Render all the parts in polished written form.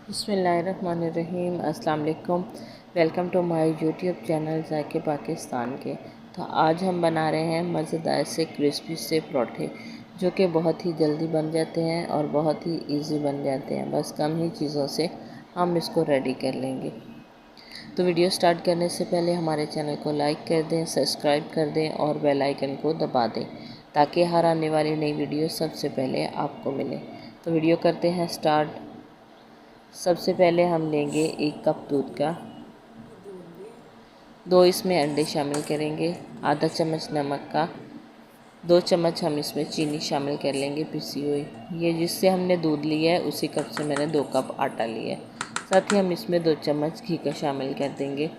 बिस्मिल्लाहिर्रहमानिर्रहीम। अस्सलाम वालेकुम। Welcome to my YouTube channel ज़ायके पाकिस्तान के। तो आज हम बना रहे हैं मज़ेदार से क्रिस्पी से परोठे, जो कि बहुत ही जल्दी बन जाते हैं और बहुत ही इजी बन जाते हैं। बस कम ही चीज़ों से हम इसको रेडी कर लेंगे। तो वीडियो स्टार्ट करने से पहले हमारे चैनल को लाइक कर दें, सब्सक्राइब कर दें और बेल आइकन को दबा दें, ताकि हर आने वाली नई वीडियो सबसे पहले आपको मिले। तो वीडियो करते हैं स्टार्ट। सबसे पहले हम लेंगे 1 कप दूध का, 2 इसमें अंडे शामिल करेंगे, आधा चम्मच नमक का, 2 चम्मच हम इसमें चीनी शामिल कर लेंगे पिसी हुई। ये जिससे हमने दूध लिया है उसी कप से मैंने 2 कप आटा लिया है। साथ ही हम इसमें 2 चम्मच घी का शामिल कर देंगे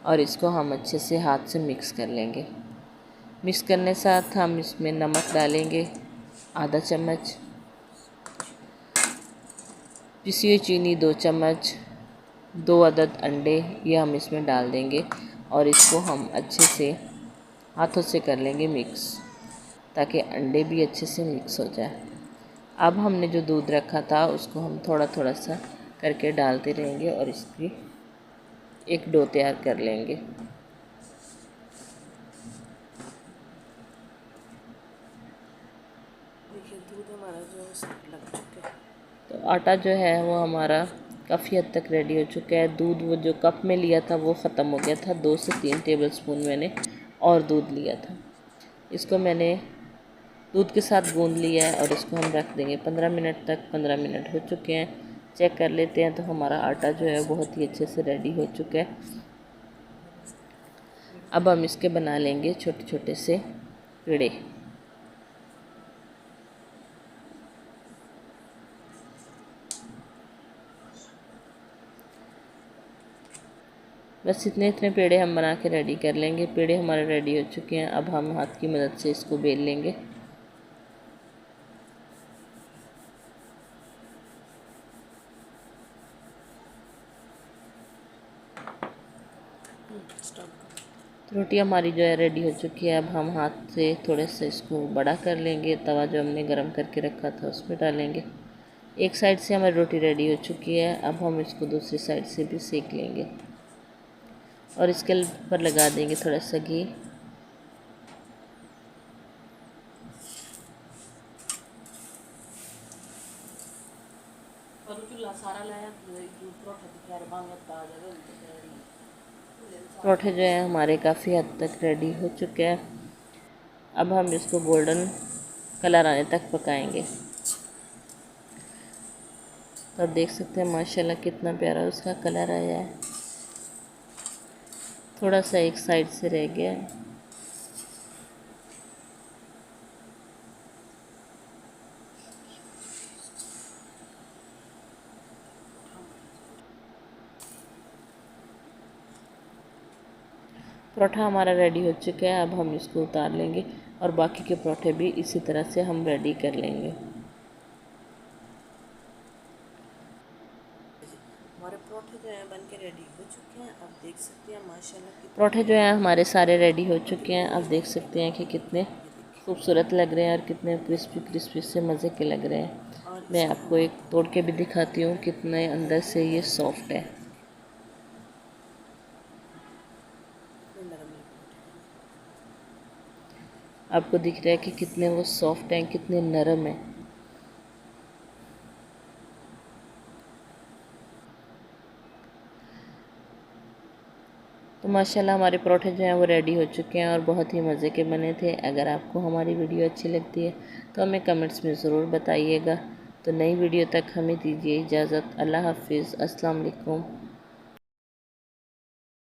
और इसको हम अच्छे से हाथ से मिक्स कर लेंगे। मिक्स करने साथ हम इसमें नमक डालेंगे आधा चम्मच, पिसी हुई चीनी 2 चम्मच, 2 अदद अंडे ये हम इसमें डाल देंगे और इसको हम अच्छे से हाथों से कर लेंगे मिक्स, ताकि अंडे भी अच्छे से मिक्स हो जाए। अब हमने जो दूध रखा था उसको हम थोड़ा थोड़ा सा करके डालते रहेंगे और इसकी एक डो तैयार कर लेंगे। देखिए दूध हमारा जो है लग चुका है। तो आटा जो है वो हमारा काफ़ी हद तक रेडी हो चुका है। दूध वो जो कप में लिया था वो ख़त्म हो गया था। 2 से 3 टेबलस्पून मैंने और दूध लिया था। इसको मैंने दूध के साथ गूंद लिया है और इसको हम रख देंगे 15 मिनट तक। 15 मिनट हो चुके हैं, चेक कर लेते हैं। तो हमारा आटा जो है बहुत ही अच्छे से रेडी हो चुका है। अब हम इसके बना लेंगे छोटे छोटे से पेड़े। बस इतने इतने पेड़े हम बना के रेडी कर लेंगे। पेड़े हमारे रेडी हो चुके हैं। अब हम हाथ की मदद से इसको बेल लेंगे। तो रोटी हमारी जो है रेडी हो चुकी है। अब हम हाथ से थोड़े से इसको बड़ा कर लेंगे। तवा जो हमने गरम करके रखा था उस पर डालेंगे। एक साइड से हमारी रोटी रेडी हो चुकी है। अब हम इसको दूसरी साइड से भी सेक लेंगे और इसके ऊपर लगा देंगे थोड़ा सा घी। परोठे जो है हमारे काफ़ी हद तक रेडी हो चुके हैं। अब हम इसको गोल्डन कलर आने तक पकाएंगे। तो आप देख सकते हैं माशाल्लाह कितना प्यारा उसका कलर आया है। थोड़ा सा एक साइड से रह गया है। परोठा हमारा रेडी हो चुका है। अब हम इसको उतार लेंगे और बाकी के परोठे भी इसी तरह से हम रेडी कर लेंगे। हमारे परोठे जो हैं बन के रेडी हो चुके हैं। आप देख सकते हैं माशाल्लाह परोठे जो हैं हमारे सारे रेडी हो चुके हैं। आप देख सकते हैं कि कितने खूबसूरत लग रहे हैं और कितने क्रिस्पी क्रिस्पी से मज़े के लग रहे हैं। मैं आपको एक तोड़ के भी दिखाती हूँ कितने अंदर से ये सॉफ्ट है। आपको दिख रहा है कि कितने वो सॉफ्ट हैं, कितने नरम हैं। तो माशाल्लाह हमारे परोठे जो हैं वो रेडी हो चुके हैं और बहुत ही मज़े के बने थे। अगर आपको हमारी वीडियो अच्छी लगती है तो हमें कमेंट्स में ज़रूर बताइएगा। तो नई वीडियो तक हमें दीजिए इजाज़त। अल्लाह हाफिज़। अस्सलाम वालेकुम।